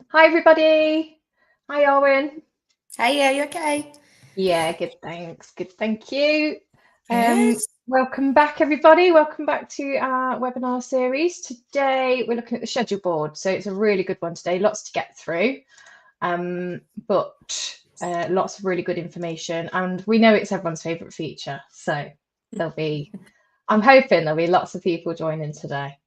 Hi, everybody. Hi, Arwen. Hey, are you okay? Yeah, good, thanks. Good, thank you. Good. Welcome back, everybody. Welcome back to our webinar series. Today, we're looking at the schedule board. So it's a really good one today. Lots to get through, but lots of really good information. And we know it's everyone's favourite feature. So I'm hoping there'll be lots of people joining today.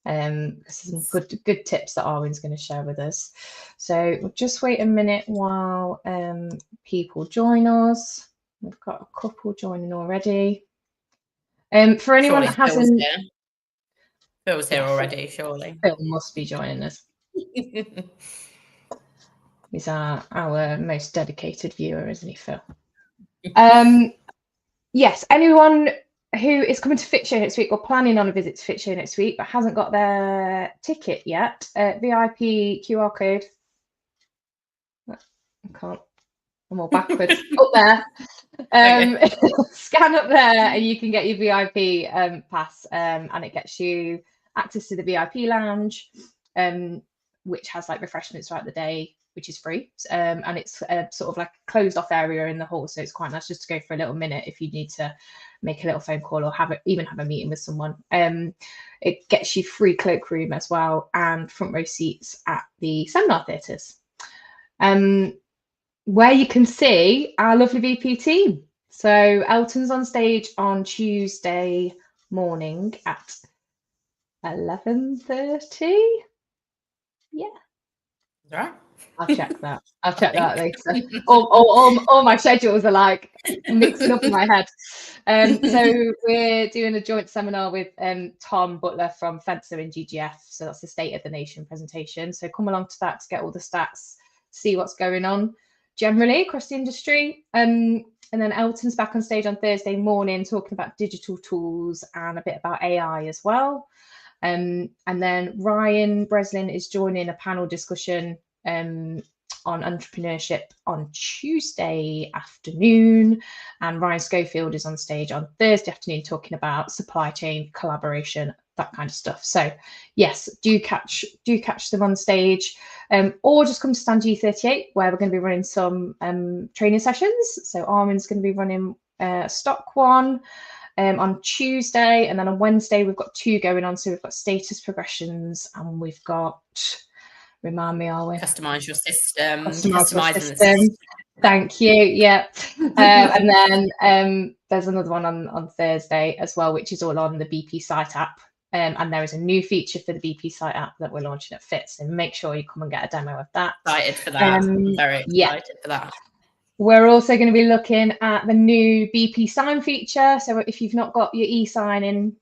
Some good tips that Arwen's going to share with us. So we'll just wait a minute while people join us. We've got a couple joining already. For anyone Surely that Phil's hasn't, here. Phil's here yes, already, surely. Phil must be joining us. He's our most dedicated viewer, isn't he, Phil? Yes, anyone who is coming to Fit Show next week or planning on a visit to Fit Show next week but hasn't got their ticket yet, VIP QR code. I can't. I'm all backwards. Up there. Scan up there and you can get your VIP pass, and it gets you access to the VIP lounge, which has like refreshments throughout the day, which is free. And it's sort of like a closed off area in the hall. So it's quite nice just to go for a little minute if you need to make a little phone call or even have a meeting with someone. It gets you free cloakroom as well and front row seats at the seminar theatres. Where you can see our lovely VP team. So Elton's on stage on Tuesday morning at 11:30. Yeah. Right. I'll check that. I'll check that later. All my schedules are like mixing up in my head. So we're doing a joint seminar with Tom Butler from Fencer in GGF. So that's the State of the Nation presentation. So come along to that to get all the stats, see what's going on generally across the industry. And then Elton's back on stage on Thursday morning talking about digital tools and a bit about AI as well. And then Ryan Breslin is joining a panel discussion on entrepreneurship on Tuesday afternoon, and Ryan Schofield is on stage on Thursday afternoon talking about supply chain collaboration, that kind of stuff. So yes, do catch them on stage, or just come to stand G38 where we're going to be running some training sessions. So Armin's going to be running stock one on Tuesday, and then on Wednesday we've got two going on. So we've got status progressions and we've got, remind me, Arwen? Customise your system. Customise the system. Thank you. Yeah. And then there's another one on Thursday as well, which is all on the BP site app. And there is a new feature for the BP site app that we're launching at Fit. So make sure you come and get a demo of that. Excited for that. Very excited for that. We're also going to be looking at the new BP sign feature. So if you've not got your e-signing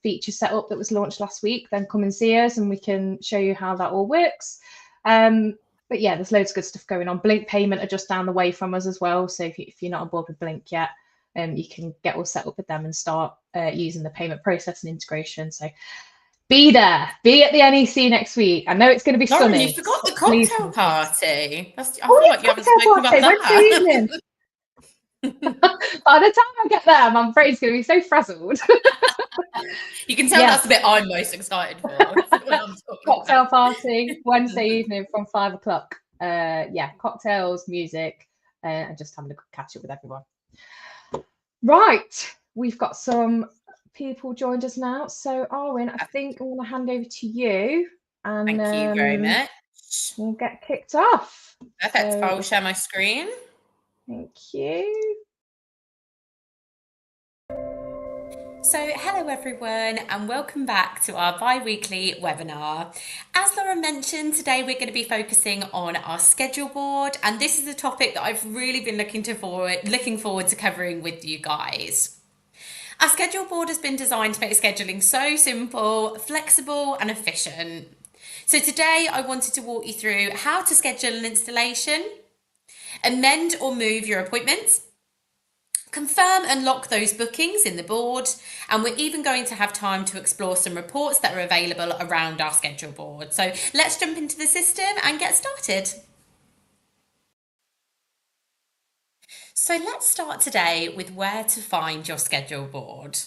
feature set up that was launched last week, then come and see us and we can show you how that all works. But yeah, there's loads of good stuff going on. Blink Payment are just down the way from us as well. So if you're not on board with Blink yet, you can get all set up with them and start using the payment processing integration. So be there, be at the NEC next week. I know it's going to be Lauren, sunny. you forgot the cocktail party. I feel like you haven't spoken about that. Wednesday evening. By the time I get there, my brain's going to be so frazzled. You can tell that's the bit I'm most excited for. Cocktail party Wednesday evening from 5 o'clock. Cocktails, music, and just having a good catch up with everyone. Right, we've got some people joined us now. So Arwen, I think I'm going to hand over to you. And thank you very much. We'll get kicked off. Perfect. So, I will share my screen. Thank you. So hello everyone and welcome back to our bi-weekly webinar. As Laura mentioned, today we're going to be focusing on our schedule board, and this is a topic that I've really been looking forward to covering with you guys. Our schedule board has been designed to make scheduling so simple, flexible and efficient. So today I wanted to walk you through how to schedule an installation, amend or move your appointments, confirm and lock those bookings in the board, and we're even going to have time to explore some reports that are available around our schedule board. So let's jump into the system and get started. So let's start today with where to find your schedule board.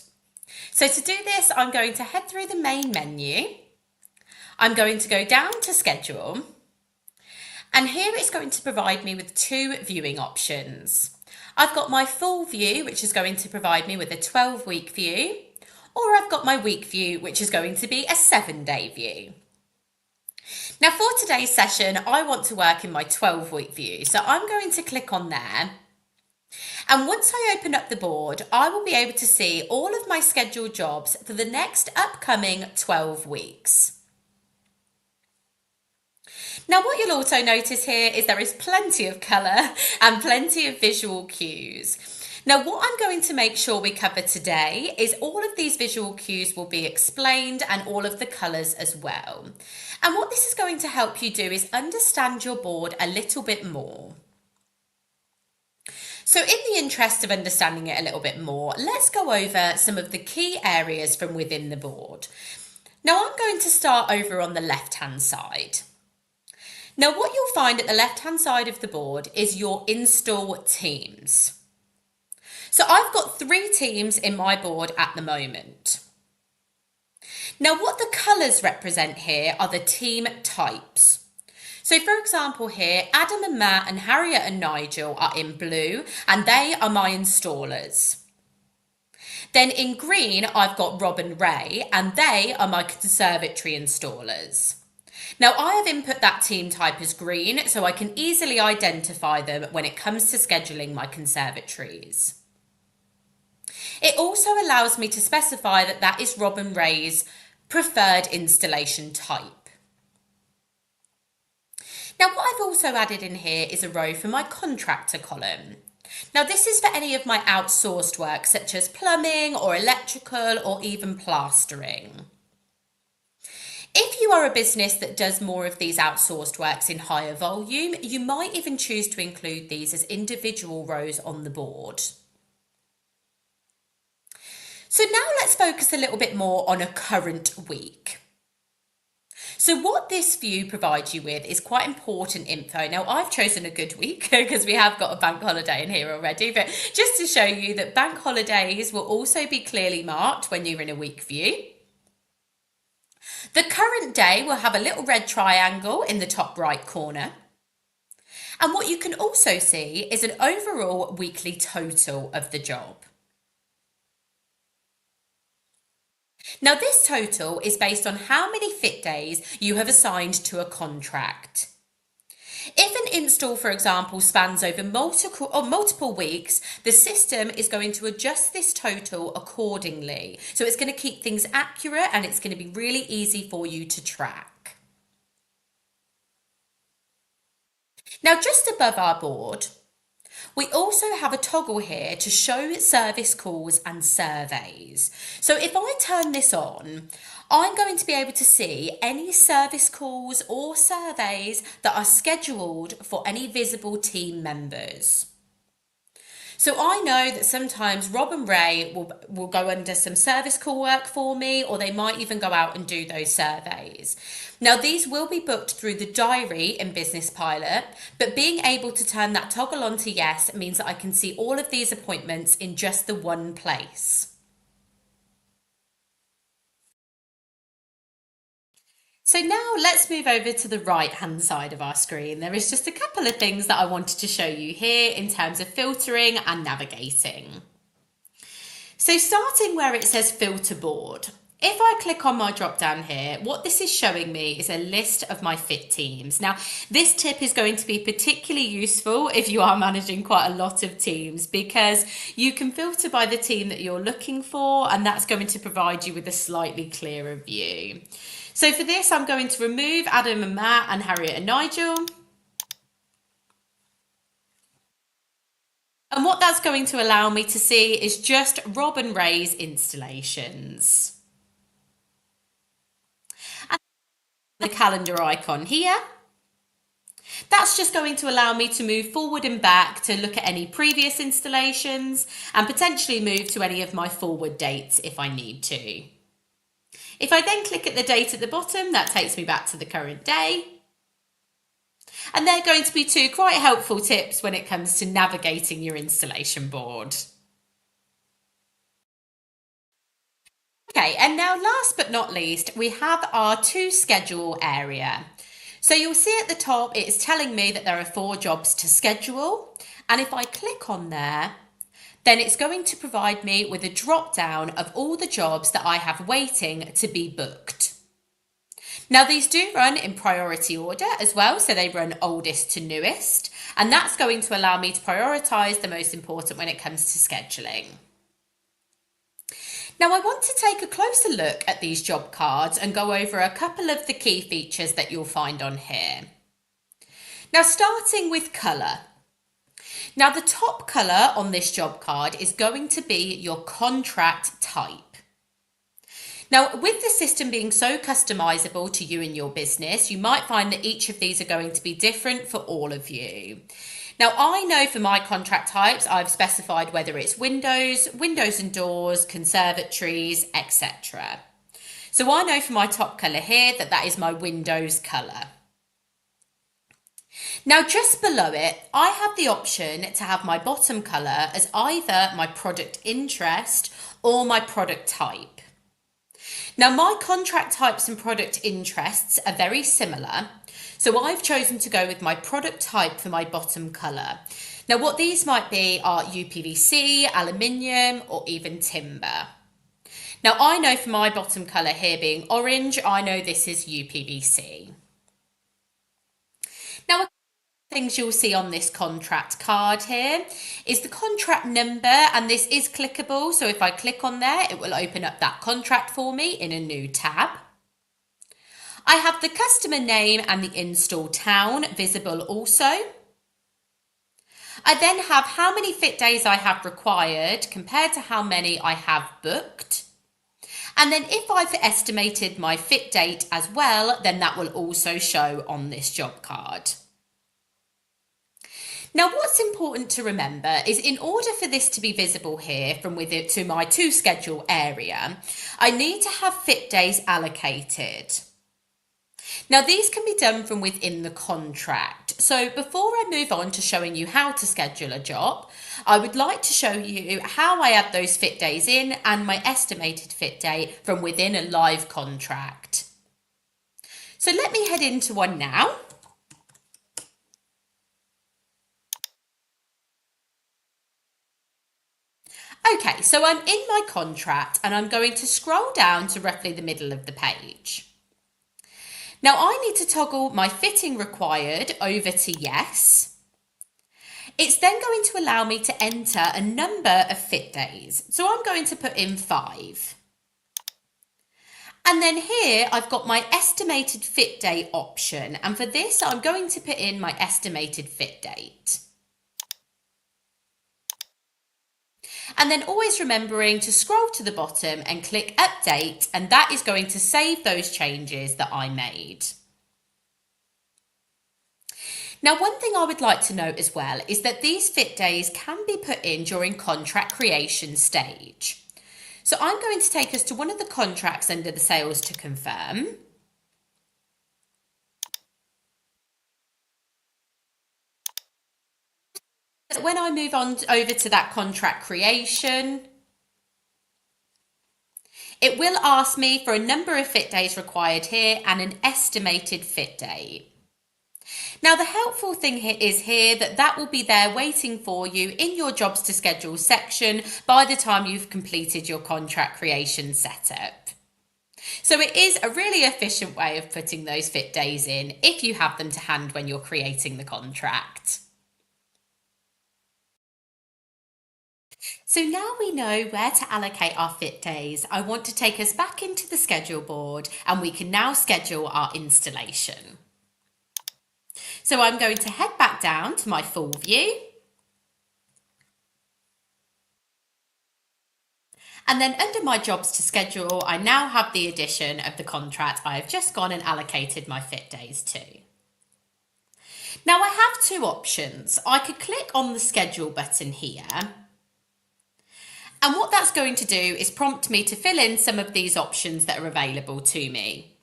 So to do this, I'm going to head through the main menu. I'm going to go down to schedule, and here it's going to provide me with two viewing options. I've got my full view, which is going to provide me with a 12-week view, or I've got my week view, which is going to be a 7-day view. Now for today's session, I want to work in my 12-week view, so I'm going to click on there. And once I open up the board, I will be able to see all of my scheduled jobs for the next upcoming 12 weeks. Now what you'll also notice here is there is plenty of colour and plenty of visual cues. Now what I'm going to make sure we cover today is all of these visual cues will be explained and all of the colours as well. And what this is going to help you do is understand your board a little bit more. So in the interest of understanding it a little bit more, let's go over some of the key areas from within the board. Now I'm going to start over on the left-hand side. Now what you'll find at the left-hand side of the board is your install teams. So I've got 3 teams in my board at the moment. Now what the colours represent here are the team types. So for example here, Adam and Matt and Harriet and Nigel are in blue and they are my installers. Then in green, I've got Rob and Ray and they are my conservatory installers. Now I have input that team type as green so I can easily identify them when it comes to scheduling my conservatories. It also allows me to specify that that is Rob and Ray's preferred installation type. Now what I've also added in here is a row for my contractor column. Now this is for any of my outsourced work such as plumbing or electrical or even plastering. If you are a business that does more of these outsourced works in higher volume, you might even choose to include these as individual rows on the board. So now let's focus a little bit more on a current week. So what this view provides you with is quite important info. Now I've chosen a good week because we have got a bank holiday in here already, but just to show you that bank holidays will also be clearly marked when you're in a week view. The current day will have a little red triangle in the top right corner. And what you can also see is an overall weekly total of the job. Now this total is based on how many fit days you have assigned to a contract. If an install, for example, spans over multiple weeks, the system is going to adjust this total accordingly. So it's going to keep things accurate and it's going to be really easy for you to track. Now just above our board, we also have a toggle here to show service calls and surveys. So if I turn this on, I'm going to be able to see any service calls or surveys that are scheduled for any visible team members. So I know that sometimes Rob and Ray will go under some service call work for me, or they might even go out and do those surveys. Now these will be booked through the diary in Business Pilot, but being able to turn that toggle on to yes means that I can see all of these appointments in just the one place. So now let's move over to the right hand side of our screen. There is just a couple of things that I wanted to show you here in terms of filtering and navigating. So starting where it says filter board, if I click on my drop down here, what this is showing me is a list of my fit teams. Now, this tip is going to be particularly useful if you are managing quite a lot of teams, because you can filter by the team that you're looking for, and that's going to provide you with a slightly clearer view. So for this, I'm going to remove Adam and Matt and Harriet and Nigel. And what that's going to allow me to see is just Rob and Ray's installations. And the calendar icon here. That's just going to allow me to move forward and back to look at any previous installations and potentially move to any of my forward dates if I need to. If I then click at the date at the bottom, that takes me back to the current day. And they're going to be two quite helpful tips when it comes to navigating your installation board. Okay, and now last but not least, we have our to schedule area. So you'll see at the top, it's telling me that there are 4 jobs to schedule. And if I click on there, then it's going to provide me with a drop down of all the jobs that I have waiting to be booked. Now these do run in priority order as well, so they run oldest to newest, and that's going to allow me to prioritise the most important when it comes to scheduling. Now I want to take a closer look at these job cards and go over a couple of the key features that you'll find on here. Now starting with colour. Now the top colour on this job card is going to be your contract type. Now, with the system being so customizable to you and your business, you might find that each of these are going to be different for all of you. Now, I know for my contract types, I've specified whether it's windows and doors, conservatories, etc. So I know for my top colour here that is my windows colour. Now, just below it, I have the option to have my bottom colour as either my product interest or my product type. Now, my contract types and product interests are very similar, so I've chosen to go with my product type for my bottom colour. Now, what these might be are UPVC, aluminium, or even timber. Now, I know for my bottom colour here being orange, I know this is UPVC. Now, things you'll see on this contract card here is the contract number, and this is clickable, so if I click on there it will open up that contract for me in a new tab. I have the customer name and the install town visible also. I then have how many fit days I have required compared to how many I have booked. And then if I've estimated my fit date as well, then that will also show on this job card. Now, what's important to remember is in order for this to be visible here from within to my to schedule area, I need to have fit days allocated. Now, these can be done from within the contract. So before I move on to showing you how to schedule a job, I would like to show you how I add those fit days in and my estimated fit day from within a live contract. So let me head into one now. Okay, so I'm in my contract and I'm going to scroll down to roughly the middle of the page. Now I need to toggle my fitting required over to yes. It's then going to allow me to enter a number of fit days. So I'm going to put in 5. And then here I've got my estimated fit day option. And for this, I'm going to put in my estimated fit date. And then always remembering to scroll to the bottom and click update, and that is going to save those changes that I made. Now, one thing I would like to note as well is that these fit days can be put in during contract creation stage. So I'm going to take us to one of the contracts under the sales to confirm. When I move on over to that contract creation, it will ask me for a number of fit days required here and an estimated fit date. Now, the helpful thing here is that will be there waiting for you in your jobs to schedule section by the time you've completed your contract creation setup. So it is a really efficient way of putting those fit days in if you have them to hand when you're creating the contract. So now we know where to allocate our fit days, I want to take us back into the schedule board and we can now schedule our installation. So I'm going to head back down to my full view. And then under my jobs to schedule, I now have the addition of the contract I have just gone and allocated my fit days to. Now I have 2 options. I could click on the schedule button here. And what that's going to do is prompt me to fill in some of these options that are available to me.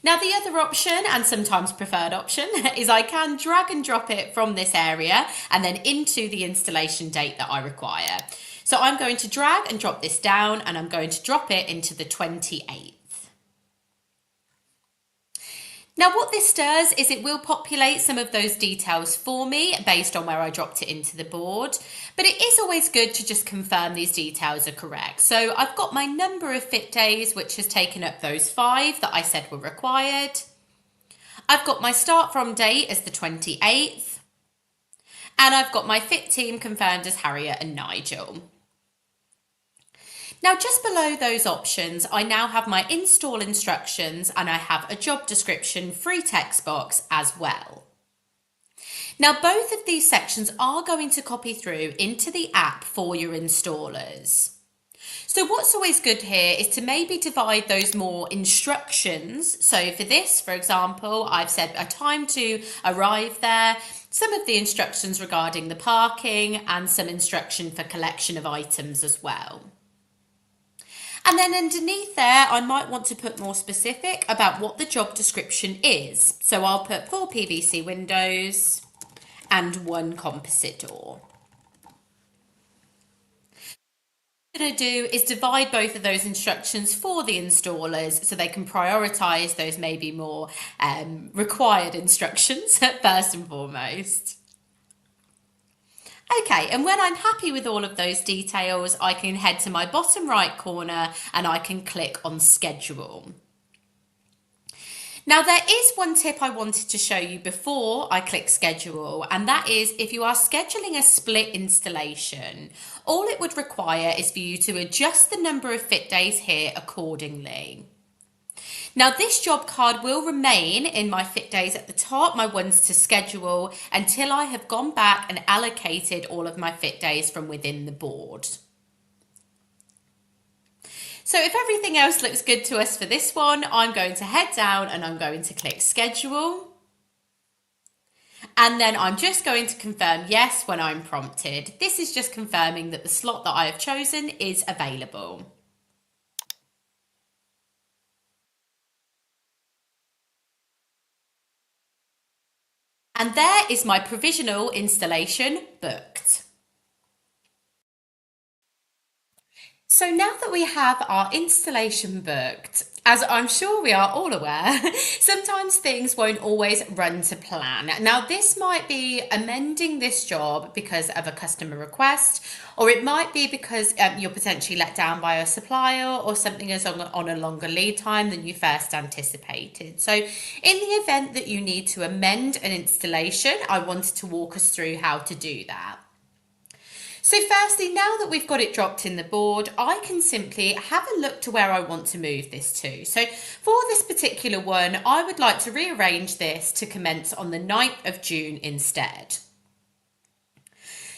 Now, the other option, and sometimes preferred option, is I can drag and drop it from this area and then into the installation date that I require. So I'm going to drag and drop this down, and I'm going to drop it into the 28th. Now, what this does is it will populate some of those details for me based on where I dropped it into the board, but it is always good to just confirm these details are correct. So I've got my number of fit days, which has taken up those 5 that I said were required. I've got my start from date as the 28th, and I've got my fit team confirmed as Harriet and Nigel. Now, just below those options, I now have my install instructions, and I have a job description free text box as well. Now, both of these sections are going to copy through into the app for your installers. So what's always good here is to maybe divide those more instructions. So for this, for example, I've said a time to arrive there, some of the instructions regarding the parking, and some instruction for collection of items as well. And then underneath there, I might want to put more specific about what the job description is. So I'll put 4 PVC windows and 1 composite door. What I'm going to do is divide both of those instructions for the installers so they can prioritise those maybe more required instructions first and foremost. Okay, and when I'm happy with all of those details, I can head to my bottom right corner and I can click on schedule. Now, there is one tip I wanted to show you before I click schedule, and that is if you are scheduling a split installation, all it would require is for you to adjust the number of fit days here accordingly. Now, this job card will remain in my fit days at the top, my ones to schedule, until I have gone back and allocated all of my fit days from within the board. So if everything else looks good to us for this one, I'm going to head down and I'm going to click schedule. And then I'm just going to confirm yes when I'm prompted. This is just confirming that the slot that I have chosen is available. And there is my provisional installation booked. So now that we have our installation booked, as I'm sure we are all aware, sometimes things won't always run to plan. Now, this might be amending this job because of a customer request, or it might be because you're potentially let down by a supplier, or something is on a longer lead time than you first anticipated. So in the event that you need to amend an installation, I wanted to walk us through how to do that. So firstly, now that we've got it dropped in the board, I can simply have a look to where I want to move this to. So for this particular one, I would like to rearrange this to commence on the 9th of June instead.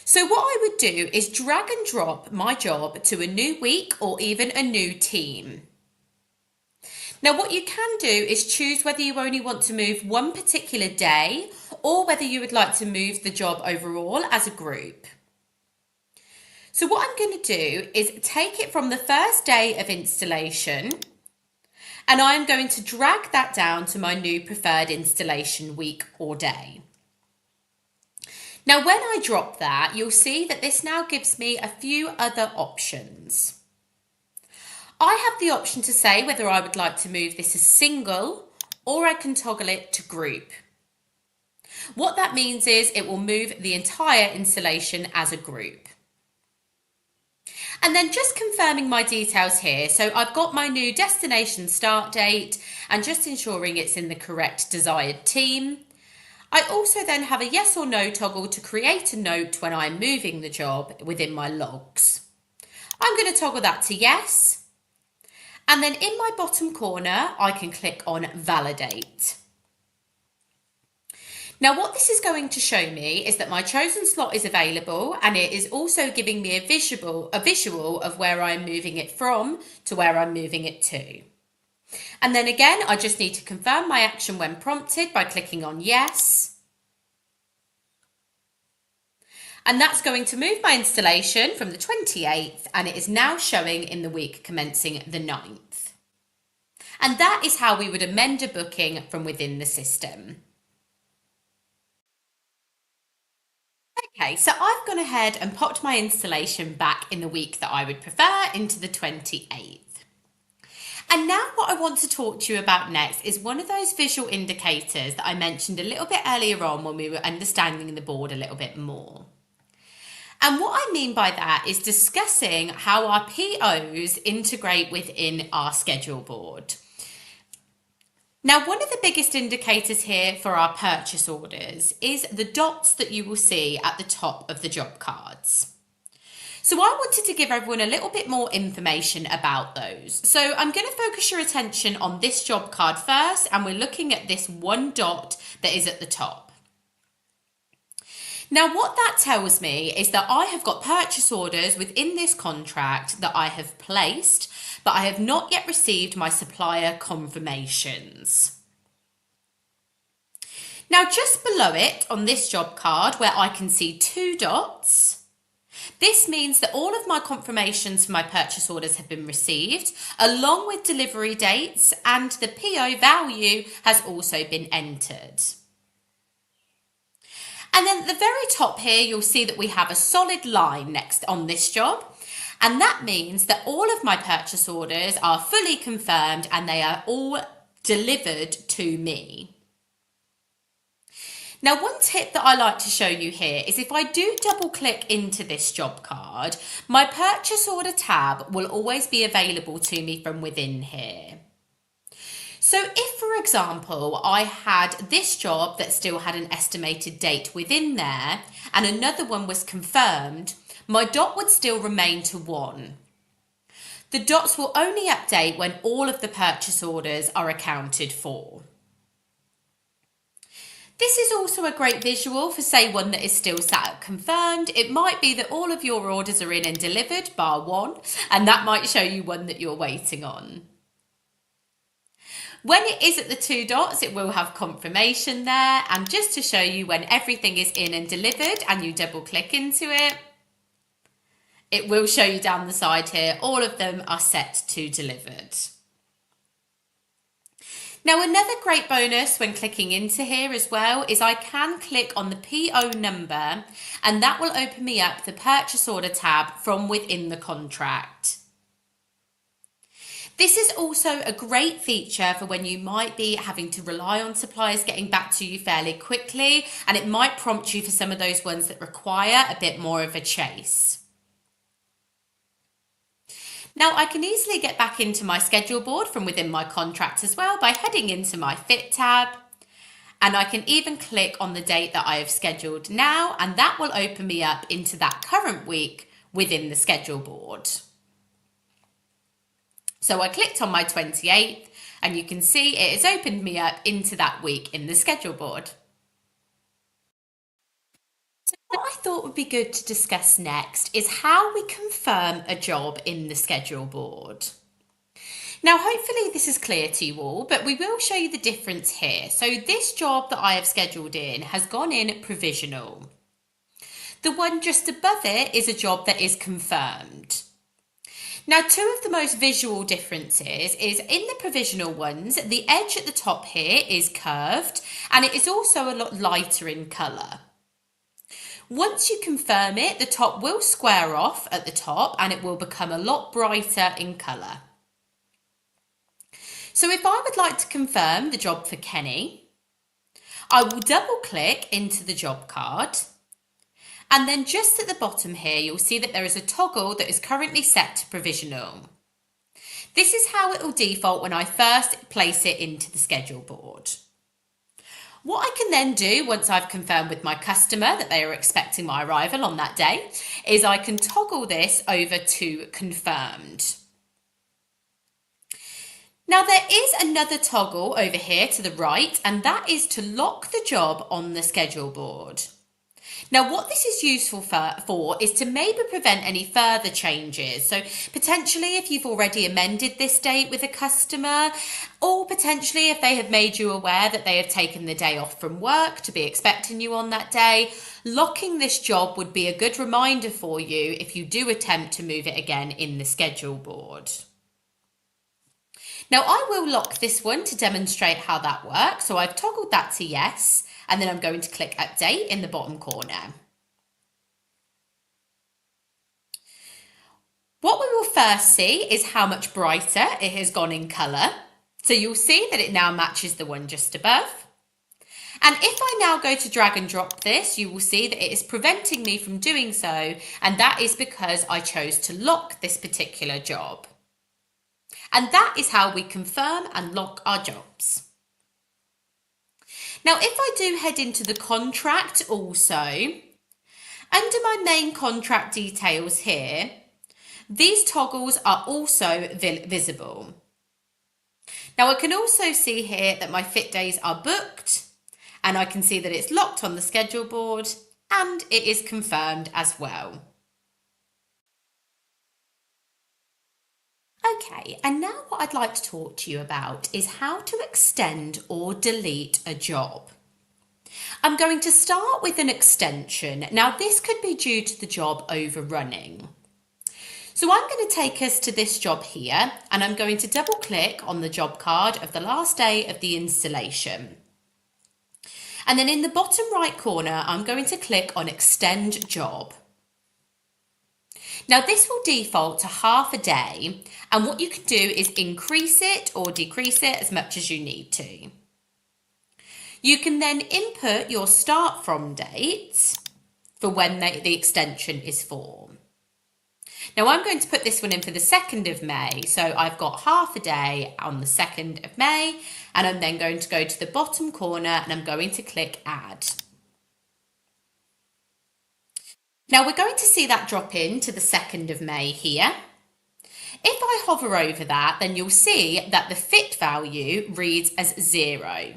So what I would do is drag and drop my job to a new week or even a new team. Now, what you can do is choose whether you only want to move one particular day or whether you would like to move the job overall as a group. So what I'm going to do is take it from the first day of installation, and I'm going to drag that down to my new preferred installation week or day. Now, when I drop that, you'll see that this now gives me a few other options. I have the option to say whether I would like to move this as single, or I can toggle it to group. What that means is it will move the entire installation as a group. And then just confirming my details here. So I've got my new destination start date and just ensuring it's in the correct desired team. I also then have a yes or no toggle to create a note when I'm moving the job within my logs. I'm going to toggle that to yes. And then in my bottom corner, I can click on validate. Now, what this is going to show me is that my chosen slot is available, and it is also giving me a visual of where I'm moving it from to where I'm moving it to. And then again, I just need to confirm my action when prompted by clicking on yes. And that's going to move my installation from the 28th, and it is now showing in the week commencing the 9th. And that is how we would amend a booking from within the system. Okay, so I've gone ahead and popped my installation back in the week that I would prefer, into the 28th. And now what I want to talk to you about next is one of those visual indicators that I mentioned a little bit earlier on when we were understanding the board a little bit more. And what I mean by that is discussing how our POs integrate within our schedule board. Now, one of the biggest indicators here for our purchase orders is the dots that you will see at the top of the job cards. So I wanted to give everyone a little bit more information about those. So I'm going to focus your attention on this job card first, and we're looking at this one dot that is at the top. Now, what that tells me is that I have got purchase orders within this contract that I have placed, but I have not yet received my supplier confirmations. Now, just below it on this job card where I can see two dots, this means that all of my confirmations for my purchase orders have been received, along with delivery dates, and the PO value has also been entered. And then at the very top here, you'll see that we have a solid line next on this job. And that means that all of my purchase orders are fully confirmed and they are all delivered to me. Now, one tip that I like to show you here is if I do double click into this job card, my purchase order tab will always be available to me from within here. So if, for example, I had this job that still had an estimated date within there and another one was confirmed, my dot would still remain to 1. The dots will only update when all of the purchase orders are accounted for. This is also a great visual for, say, one that is still sat at confirmed. It might be that all of your orders are in and delivered, bar one, and that might show you one that you're waiting on. When it is at the two dots, it will have confirmation there. And just to show you when everything is in and delivered and you double click into it, it will show you down the side here, all of them are set to delivered. Now, another great bonus when clicking into here as well is I can click on the PO number and that will open me up the purchase order tab from within the contract. This is also a great feature for when you might be having to rely on suppliers getting back to you fairly quickly, and it might prompt you for some of those ones that require a bit more of a chase. Now, I can easily get back into my schedule board from within my contract as well by heading into my Fit tab, and I can even click on the date that I have scheduled now, and that will open me up into that current week within the schedule board. So I clicked on my 28th and you can see it has opened me up into that week in the schedule board. So what I thought would be good to discuss next is how we confirm a job in the schedule board. Now, hopefully this is clear to you all, but we will show you the difference here. So this job that I have scheduled in has gone in provisional. The one just above it is a job that is confirmed. Now, two of the most visual differences is in the provisional ones, the edge at the top here is curved and it is also a lot lighter in colour. Once you confirm it, the top will square off at the top and it will become a lot brighter in colour. So if I would like to confirm the job for Kenny, I will double click into the job card. And then just at the bottom here, you'll see that there is a toggle that is currently set to provisional. This is how it will default when I first place it into the schedule board. What I can then do once I've confirmed with my customer that they are expecting my arrival on that day is I can toggle this over to confirmed. Now there is another toggle over here to the right, and that is to lock the job on the schedule board. Now, what this is useful for is to maybe prevent any further changes. So potentially if you've already amended this date with a customer, or potentially if they have made you aware that they have taken the day off from work to be expecting you on that day, locking this job would be a good reminder for you if you do attempt to move it again in the schedule board. Now I will lock this one to demonstrate how that works. So I've toggled that to yes, and then I'm going to click update in the bottom corner. What we will first see is how much brighter it has gone in colour. So you'll see that it now matches the one just above. And if I now go to drag and drop this, you will see that it is preventing me from doing so, and that is because I chose to lock this particular job. And that is how we confirm and lock our jobs. Now, if I do head into the contract also, under my main contract details here, these toggles are also visible. Now, I can also see here that my fit days are booked, and I can see that it's locked on the schedule board, and it is confirmed as well. Okay, and now what I'd like to talk to you about is how to extend or delete a job. I'm going to start with an extension. Now, this could be due to the job overrunning. So I'm going to take us to this job here, and I'm going to double click on the job card of the last day of the installation. And then in the bottom right corner, I'm going to click on Extend Job. Now this will default to half a day, and what you can do is increase it or decrease it as much as you need to. You can then input your start from date for when the extension is for. Now I'm going to put this one in for the 2nd of May, so I've got half a day on the 2nd of May, and I'm then going to go to the bottom corner and I'm going to click Add. Now we're going to see that drop in to the 2nd of May here. If I hover over that, then you'll see that the fit value reads as 0.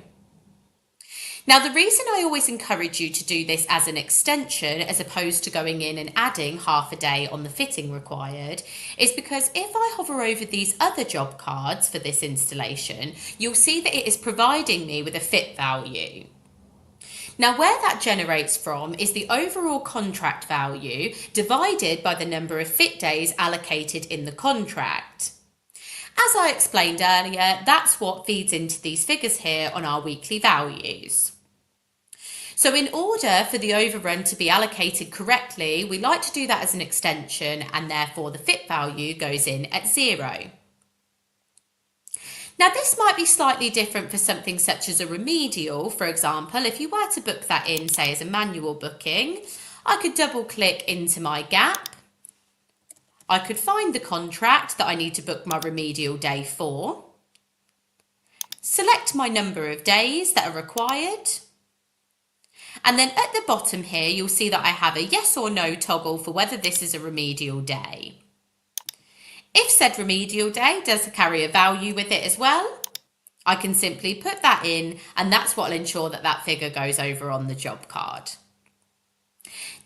Now, the reason I always encourage you to do this as an extension as opposed to going in and adding half a day on the fitting required is because if I hover over these other job cards for this installation, you'll see that it is providing me with a fit value. Now, where that generates from is the overall contract value divided by the number of fit days allocated in the contract. As I explained earlier, that's what feeds into these figures here on our weekly values. So in order for the overrun to be allocated correctly, we like to do that as an extension, and therefore the fit value goes in at 0. Now this might be slightly different for something such as a remedial. For example, if you were to book that in, say as a manual booking, I could double click into my gap. I could find the contract that I need to book my remedial day for, select my number of days that are required, and then at the bottom here you'll see that I have a yes or no toggle for whether this is a remedial day. If said remedial day does carry a value with it as well, I can simply put that in, and that's what will ensure that that figure goes over on the job card.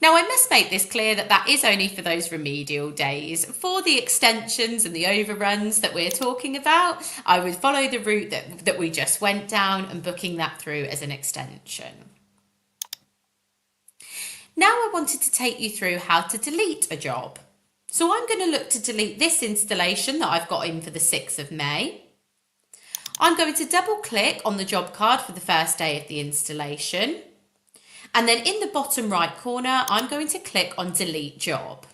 Now I must make this clear that that is only for those remedial days. For the extensions and the overruns that we're talking about, I would follow the route that we just went down and booking that through as an extension. Now I wanted to take you through how to delete a job. So I'm going to look to delete this installation that I've got in for the 6th of May. I'm going to double click on the job card for the first day of the installation. And then in the bottom right corner, I'm going to click on Delete Job.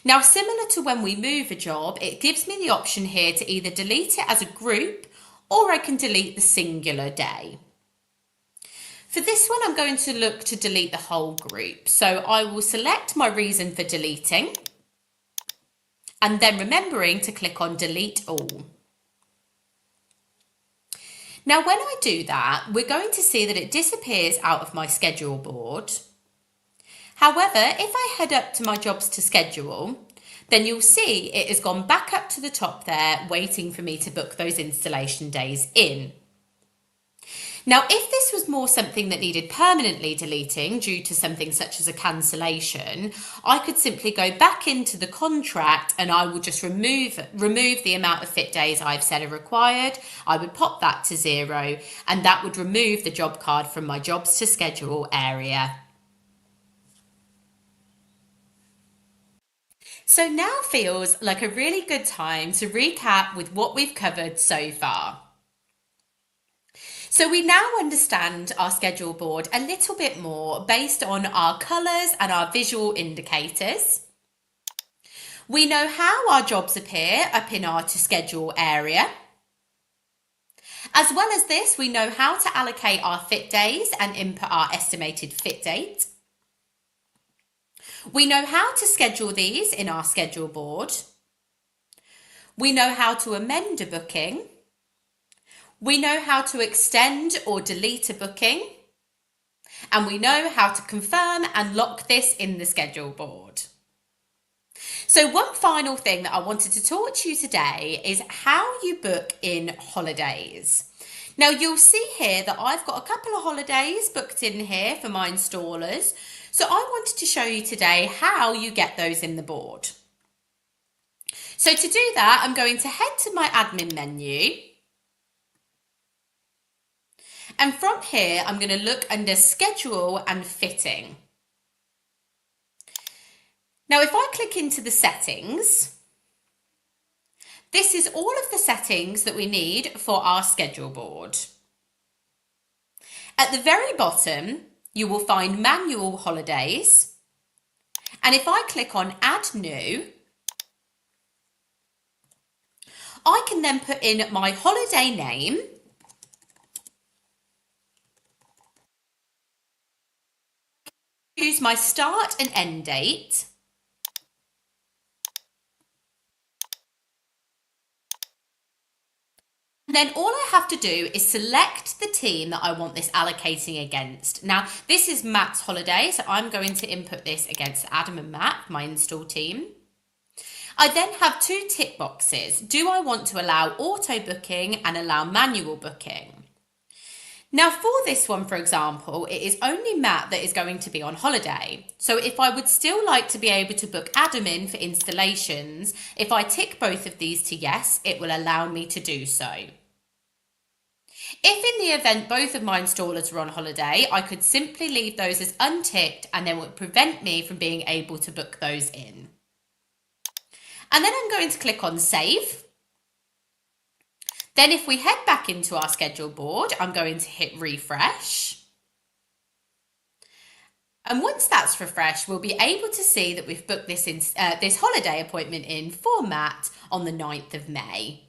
Now, similar to when we move a job, it gives me the option here to either delete it as a group or I can delete the singular day. For this one, I'm going to look to delete the whole group. So I will select my reason for deleting and then remembering to click on Delete All. Now, when I do that, we're going to see that it disappears out of my schedule board. However, if I head up to my jobs to schedule, then you'll see it has gone back up to the top there, waiting for me to book those installation days in. Now, if this was more something that needed permanently deleting due to something such as a cancellation, I could simply go back into the contract and I will just remove the amount of fit days I've said are required. I would pop that to 0 and that would remove the job card from my jobs to schedule area. So now feels like a really good time to recap with what we've covered so far. So we now understand our schedule board a little bit more based on our colours and our visual indicators. We know how our jobs appear up in our to schedule area. As well as this, we know how to allocate our fit days and input our estimated fit date. We know how to schedule these in our schedule board. We know how to amend a booking. We know how to extend or delete a booking. And we know how to confirm and lock this in the schedule board. So one final thing that I wanted to talk to you today is how you book in holidays. Now you'll see here that I've got a couple of holidays booked in here for my installers. So I wanted to show you today how you get those in the board. So to do that, I'm going to head to my admin menu. And from here, I'm going to look under schedule and fitting. Now, if I click into the settings, this is all of the settings that we need for our schedule board. At the very bottom, you will find manual holidays. And if I click on add new, I can then put in my holiday name, choose my start and end date, and then all I have to do is select the team that I want this allocating against. Now, this is Matt's holiday, so I'm going to input this against Adam and Matt, my install team. I then have two tick boxes. Do I want to allow auto booking and allow manual booking? Now for this one, for example, it is only Matt that is going to be on holiday. So if I would still like to be able to book Adam in for installations, if I tick both of these to yes, it will allow me to do so. If in the event both of my installers were on holiday, I could simply leave those as unticked and then it would prevent me from being able to book those in. And then I'm going to click on save. Then if we head back into our schedule board, I'm going to hit refresh. And once that's refreshed, we'll be able to see that we've booked this holiday appointment in for Matt on the 9th of May.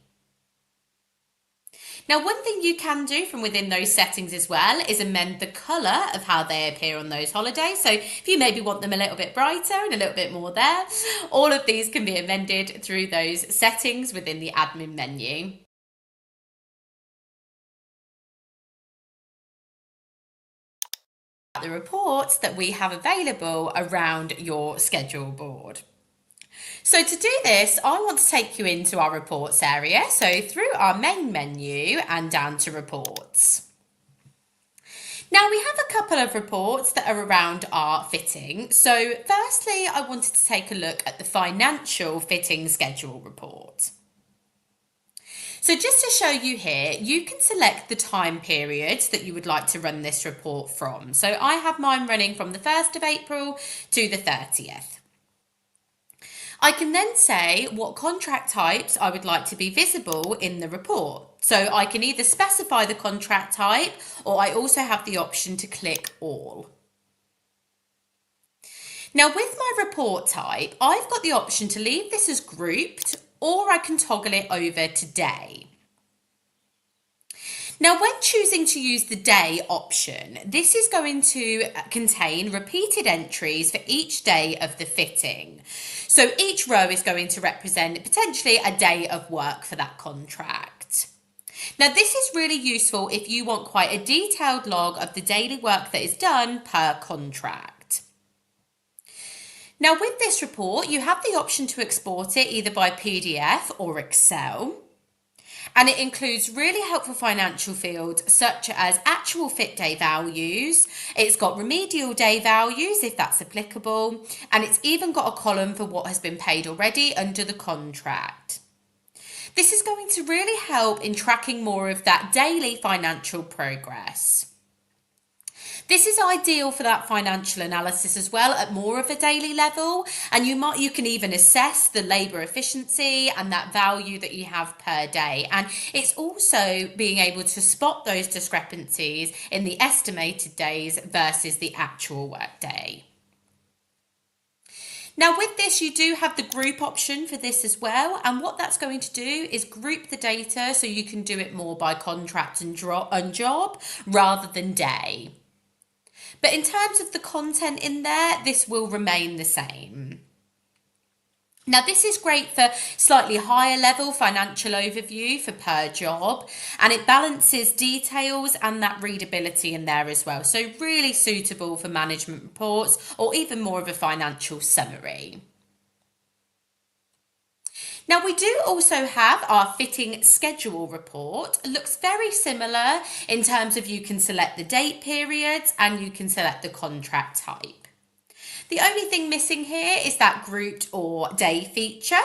Now, one thing you can do from within those settings as well is amend the colour of how they appear on those holidays. So if you maybe want them a little bit brighter and a little bit more there, all of these can be amended through those settings within the admin menu. The reports that we have available around your schedule board. So to do this, I want to take you into our reports area. So through our main menu and down to reports. Now we have a couple of reports that are around our fitting. So firstly, I wanted to take a look at the financial fitting schedule report. So just to show you here, you can select the time periods that you would like to run this report from. So I have mine running from the 1st of April to the 30th. I can then say what contract types I would like to be visible in the report. So I can either specify the contract type or I also have the option to click all. Now with my report type, I've got the option to leave this as grouped or I can toggle it over to day. Now, when choosing to use the day option, this is going to contain repeated entries for each day of the fitting. So each row is going to represent potentially a day of work for that contract. Now, this is really useful if you want quite a detailed log of the daily work that is done per contract. Now, with this report, you have the option to export it either by PDF or Excel. And it includes really helpful financial fields such as actual fit day values. It's got remedial day values if that's applicable. And it's even got a column for what has been paid already under the contract. This is going to really help in tracking more of that daily financial progress. This is ideal for that financial analysis as well at more of a daily level, and you can even assess the labor efficiency and that value that you have per day. And it's also being able to spot those discrepancies in the estimated days versus the actual work day. Now with this, you do have the group option for this as well. And what that's going to do is group the data so you can do it more by contract and job rather than day. But in terms of the content in there, this will remain the same. Now, this is great for slightly higher level financial overview for per job, and it balances details and that readability in there as well. So really suitable for management reports or even more of a financial summary. Now we do also have our fitting schedule report. It looks very similar in terms of you can select the date periods and you can select the contract type. The only thing missing here is that grouped or day feature.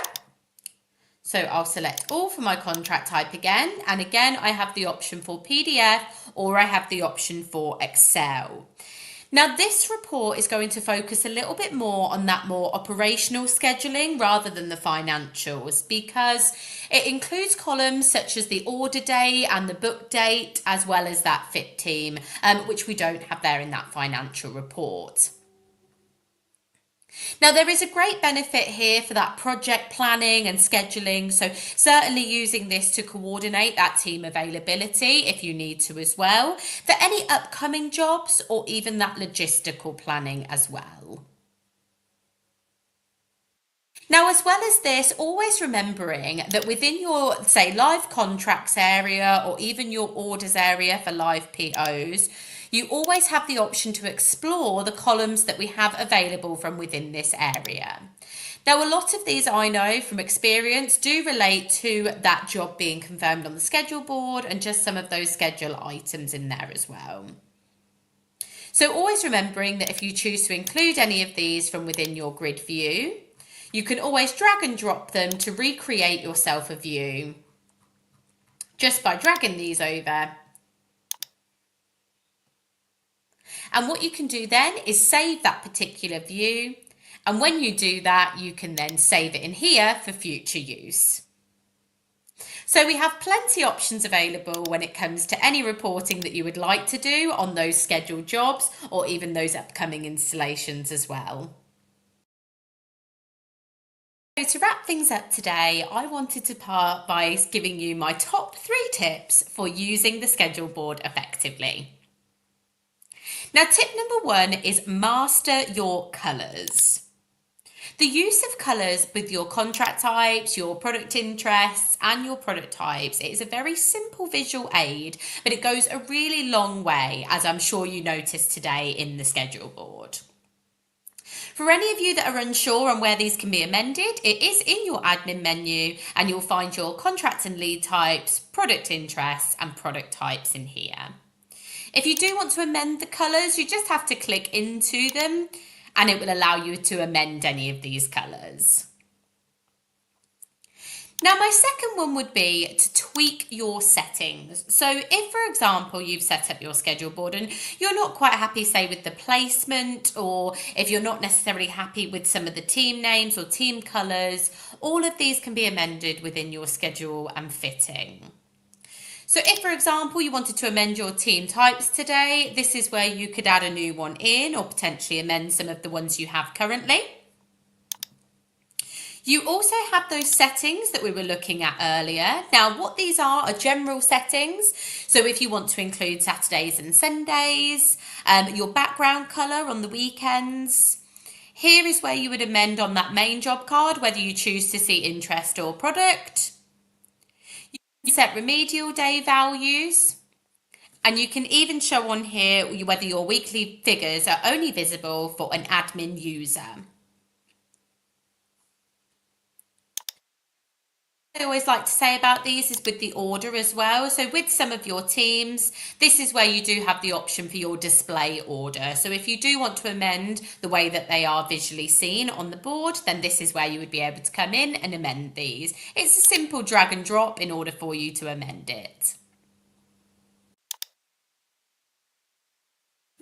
So I'll select all for my contract type again. And again, I have the option for PDF or I have the option for Excel. Now this report is going to focus a little bit more on that more operational scheduling rather than the financials, because it includes columns such as the order day and the book date, as well as that fit team, which we don't have there in that financial report. Now there is a great benefit here for that project planning and scheduling, so certainly using this to coordinate that team availability if you need to as well, for any upcoming jobs or even that logistical planning as well. Now, as well as this, always remembering that within your, say, live contracts area or even your orders area for live POs, you always have the option to explore the columns that we have available from within this area. Now, a lot of these I know from experience do relate to that job being confirmed on the schedule board and just some of those schedule items in there as well. So always remembering that if you choose to include any of these from within your grid view, you can always drag and drop them to recreate yourself a view just by dragging these over. And what you can do then is save that particular view. And when you do that, you can then save it in here for future use. So we have plenty of options available when it comes to any reporting that you would like to do on those scheduled jobs or even those upcoming installations as well. So to wrap things up today, I wanted to start by giving you my top 3 tips for using the schedule board effectively. Now, tip number 1 is master your colours. The use of colours with your contract types, your product interests and your product types, it is a very simple visual aid, but it goes a really long way, as I'm sure you noticed today in the schedule board. For any of you that are unsure on where these can be amended, it is in your admin menu and you'll find your contract and lead types, product interests and product types in here. If you do want to amend the colours, you just have to click into them and it will allow you to amend any of these colours. Now, my second one would be to tweak your settings. So if, for example, you've set up your schedule board and you're not quite happy, say, with the placement, or if you're not necessarily happy with some of the team names or team colours, all of these can be amended within your schedule and fitting. So if, for example, you wanted to amend your team types today, this is where you could add a new one in or potentially amend some of the ones you have currently. You also have those settings that we were looking at earlier. Now, what these are general settings. So if you want to include Saturdays and Sundays, your background colour on the weekends. Here is where you would amend on that main job card, whether you choose to see interest or product. You set remedial day values. And you can even show on here whether your weekly figures are only visible for an admin user. I always like to say about these is with the order as well. So with some of your teams, this is where you do have the option for your display order. So if you do want to amend the way that they are visually seen on the board, then this is where you would be able to come in and amend these. It's a simple drag and drop in order for you to amend it.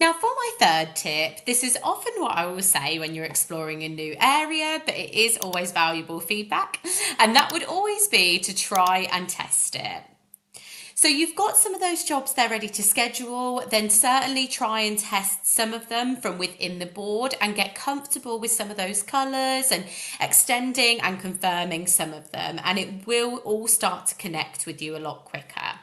Now, for my third tip, this is often what I will say when you're exploring a new area, but it is always valuable feedback, and that would always be to try and test it. So you've got some of those jobs there ready to schedule, then certainly try and test some of them from within the board and get comfortable with some of those colours and extending and confirming some of them, and it will all start to connect with you a lot quicker.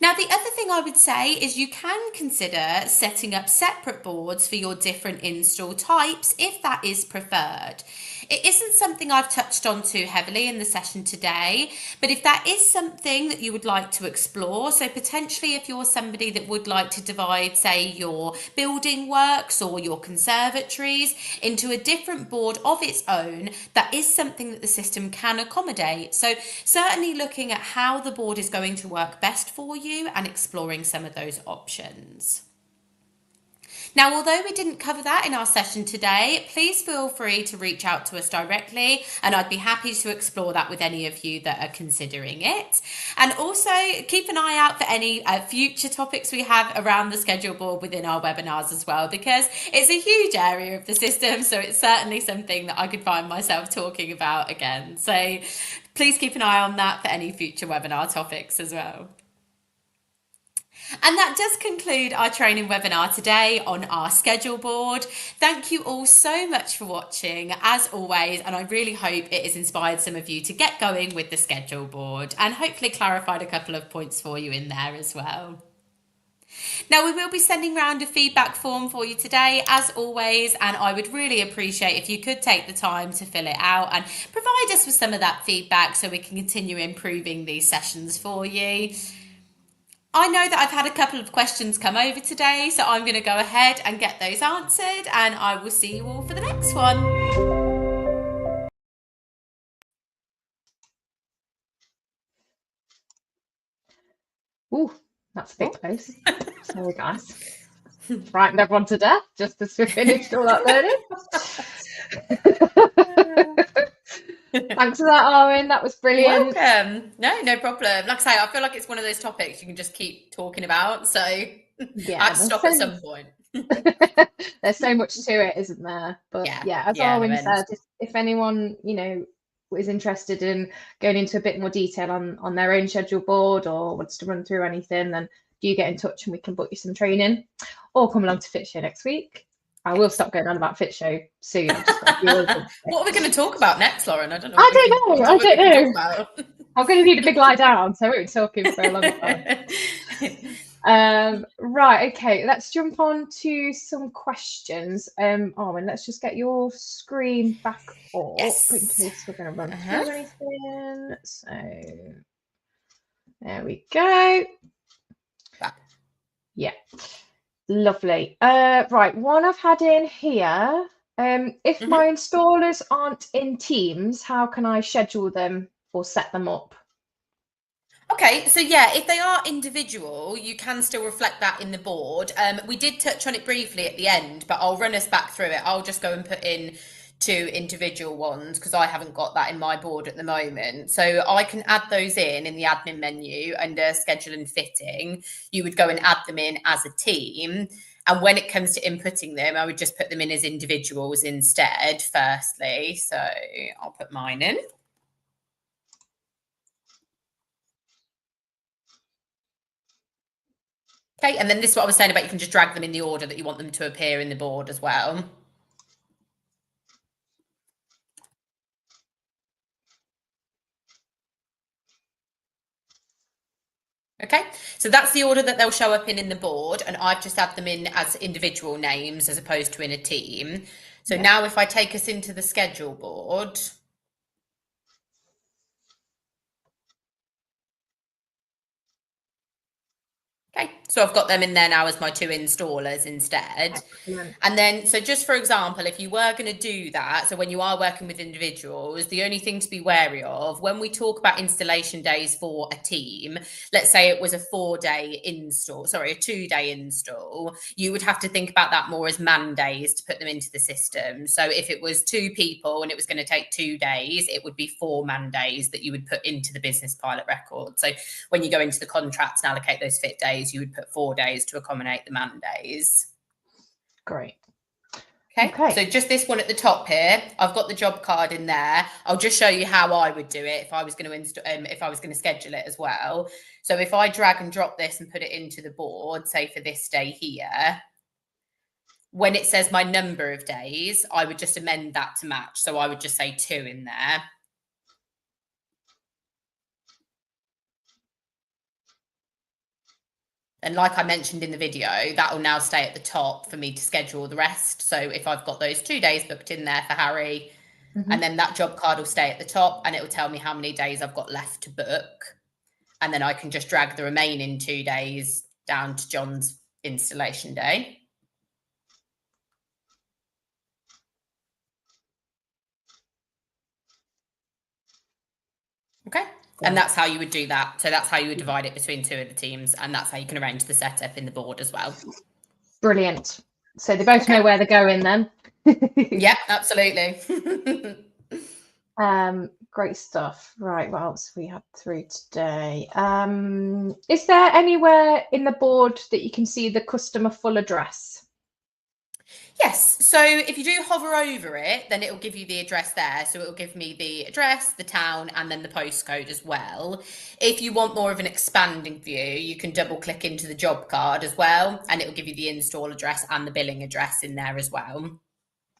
Now, the other thing I would say is you can consider setting up separate boards for your different install types if that is preferred. It isn't something I've touched on too heavily in the session today, but if that is something that you would like to explore, so potentially if you're somebody that would like to divide, say, your building works or your conservatories into a different board of its own, that is something that the system can accommodate. So certainly looking at how the board is going to work best for you and exploring some of those options. Now, although we didn't cover that in our session today, please feel free to reach out to us directly, and I'd be happy to explore that with any of you that are considering it. And also keep an eye out for any future topics we have around the schedule board within our webinars as well, because it's a huge area of the system, so it's certainly something that I could find myself talking about again. So please keep an eye on that for any future webinar topics as well. And that does conclude our training webinar today on our schedule board. Thank you all so much for watching, as always, and I really hope it has inspired some of you to get going with the schedule board and hopefully clarified a couple of points for you in there as well. Now, we will be sending around a feedback form for you today, as always, and I would really appreciate if you could take the time to fill it out and provide us with some of that feedback so we can continue improving these sessions for you. I know that I've had a couple of questions come over today, so I'm going to go ahead and get those answered, and I will see you all for the next one. Ooh, that's a bit close. Sorry, guys. Frightened everyone to death just as we finished all that learning. Thanks for that, Arwen. That was brilliant. Welcome. No problem. Like I say, I feel like it's one of those topics you can just keep talking about. So yeah, I have to stop at some point. There's so much to it, isn't there? But yeah, as Arwen said, if anyone, is interested in going into a bit more detail on their own schedule board or wants to run through anything, then do get in touch and we can book you some training, or come along to Fit Show next week. I will stop going on about Fit Show soon. What are we going to talk about next, Lauren? I don't know. I don't know. I'm going to need a big lie down, so I won't be talking for a long time. Right, okay, let's jump on to some questions. Arwen, let's just get your screen back up in case we're going to run through anything. So there we go. Yeah. Lovely. Right, one I've had in here. If my installers aren't in teams, how can I schedule them or set them up? Okay, so yeah, if they are individual, you can still reflect that in the board. We did touch on it briefly at the end, but I'll run us back through it. I'll just go and put in 2 individual ones because I haven't got that in my board at the moment. So I can add those in the admin menu under schedule and fitting. You would go and add them in as a team. And when it comes to inputting them, I would just put them in as individuals instead, firstly. So I'll put mine in. Okay, and then this is what I was saying about you can just drag them in the order that you want them to appear in the board as well. Okay, so that's the order that they'll show up in the board, and I've just added them in as individual names as opposed to in a team. So now if I take us into the schedule board. Okay, so I've got them in there now as my 2 installers instead. Excellent. And then, so just for example, if you were going to do that, so when you are working with individuals, the only thing to be wary of when we talk about installation days for a team, let's say it was a 4-day install, sorry, a 2-day install, you would have to think about that more as man days to put them into the system. So if it was 2 people and it was going to take 2 days, it would be 4 man days that you would put into the business pilot record. So when you go into the contracts and allocate those fit days, days, you would put 4 days to accommodate the man days. Great. Okay, so just this one at the top here, I've got the job card in there. I'll just show you how I would do it if I was going to schedule it as well. So if I drag and drop this and put it into the board, say for this day here, when it says my number of days, I would just amend that to match. So I would just say 2 in there. And like I mentioned in the video, that will now stay at the top for me to schedule the rest. So if I've got those 2 days booked in there for Harry, and then that job card will stay at the top and it will tell me how many days I've got left to book. And then I can just drag the remaining 2 days down to John's installation day. Okay. And that's how you would do that. So that's how you would divide it between 2 of the teams. And that's how you can arrange the setup in the board as well. Brilliant. So they both know where they're going then. Yeah, absolutely. Great stuff. Right, what else have we had through today? Is there anywhere in the board that you can see the customer full address? Yes. So if you do hover over it, then it will give you the address there. So it will give me the address, the town, and then the postcode as well. If you want more of an expanding view, you can double click into the job card as well, and it will give you the install address and the billing address in there as well.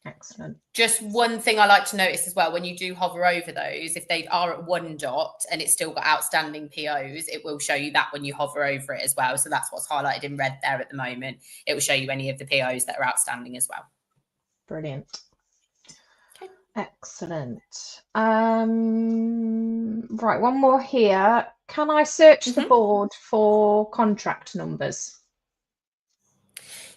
Excellent. Just one thing I like to notice as well, when you do hover over those, if they are at 1 dot and it's still got outstanding POs, it will show you that when you hover over it as well. So that's what's highlighted in red there at the moment. It will show you any of the POs that are outstanding as well. Brilliant. Okay. Excellent. Right, one more here. Can I search the board for contract numbers?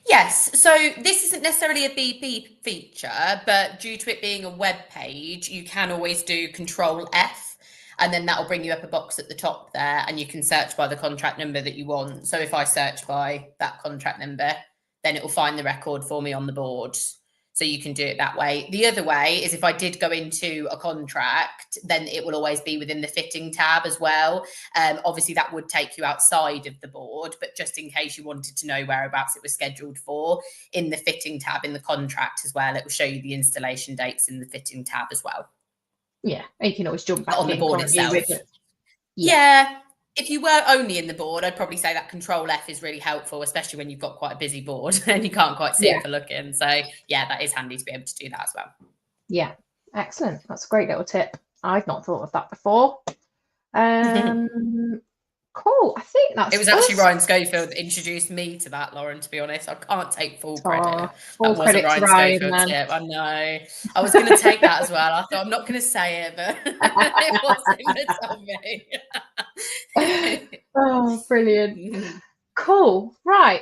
Yes, so this isn't necessarily a BP feature, but due to it being a web page, you can always do Control F, and then that will bring you up a box at the top there, and you can search by the contract number that you want. So if I search by that contract number, then it will find the record for me on the board. So you can do it that way. The other way is if I did go into a contract, then it will always be within the fitting tab as well. Obviously, that would take you outside of the board, but just in case you wanted to know whereabouts it was scheduled for, in the fitting tab in the contract as well, it will show you the installation dates in the fitting tab as well. Yeah, you can always jump back on the board itself. Yeah. If you were only in the board, I'd probably say that Control F is really helpful, especially when you've got quite a busy board and you can't quite see it for looking. So yeah, that is handy to be able to do that as well. Yeah, excellent. That's a great little tip. I'd not thought of that before. Cool. I think that's it was actually Ryan Schofield that introduced me to that, Lauren, to be honest. I can't take full credit. Full credit to Ryan, Schofield's tip. I know. I was going to take that as well. I thought I'm not going to say it, but it was me. Oh, brilliant. Cool. Right.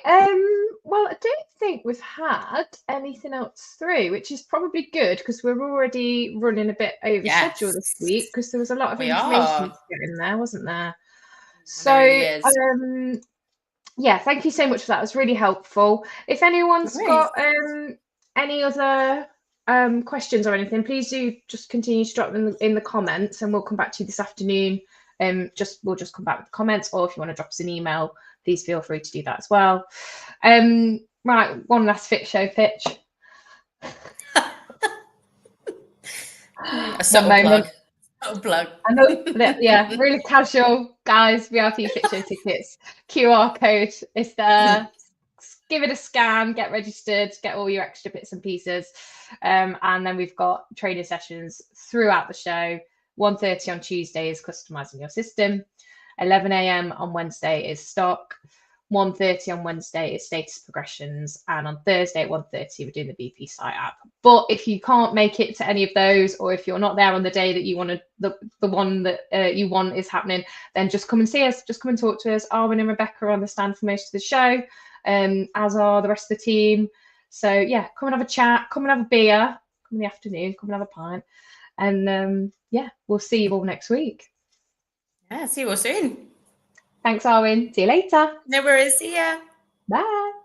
Well, I don't think we've had anything else through, which is probably good because we're already running a bit over schedule this week because there was a lot of information to get in there, wasn't there? So, yeah, thank you so much for that. It was really helpful. If anyone's got any other questions or anything, please do just continue to drop them in the comments and we'll come back to you this afternoon. We'll just come back with the comments, or if you want to drop us an email, please feel free to do that as well. Right, one last fit show pitch. A subtle plug. I know that, yeah, really casual, guys. VIP Fit Show tickets, QR code is there. Give it a scan, get registered, get all your extra bits and pieces, and then we've got training sessions throughout the show. 1:30 on Tuesday is customizing your system. 11 a.m. on Wednesday is stock. 1:30 on Wednesday is status progressions, and on Thursday at 1:30 we're doing the BP site app. But if you can't make it to any of those, or if you're not there on the day that you want to, the one that you want is happening, then just come and see us. Just come and talk to us. Arwen and Rebecca are on the stand for most of the show, as are the rest of the team. So yeah, come and have a chat. Come and have a beer. Come in the afternoon. Come and have a pint. And yeah, we'll see you all next week. Yeah, see you all soon. Thanks, Arwen. See you later. No worries. See ya. Bye.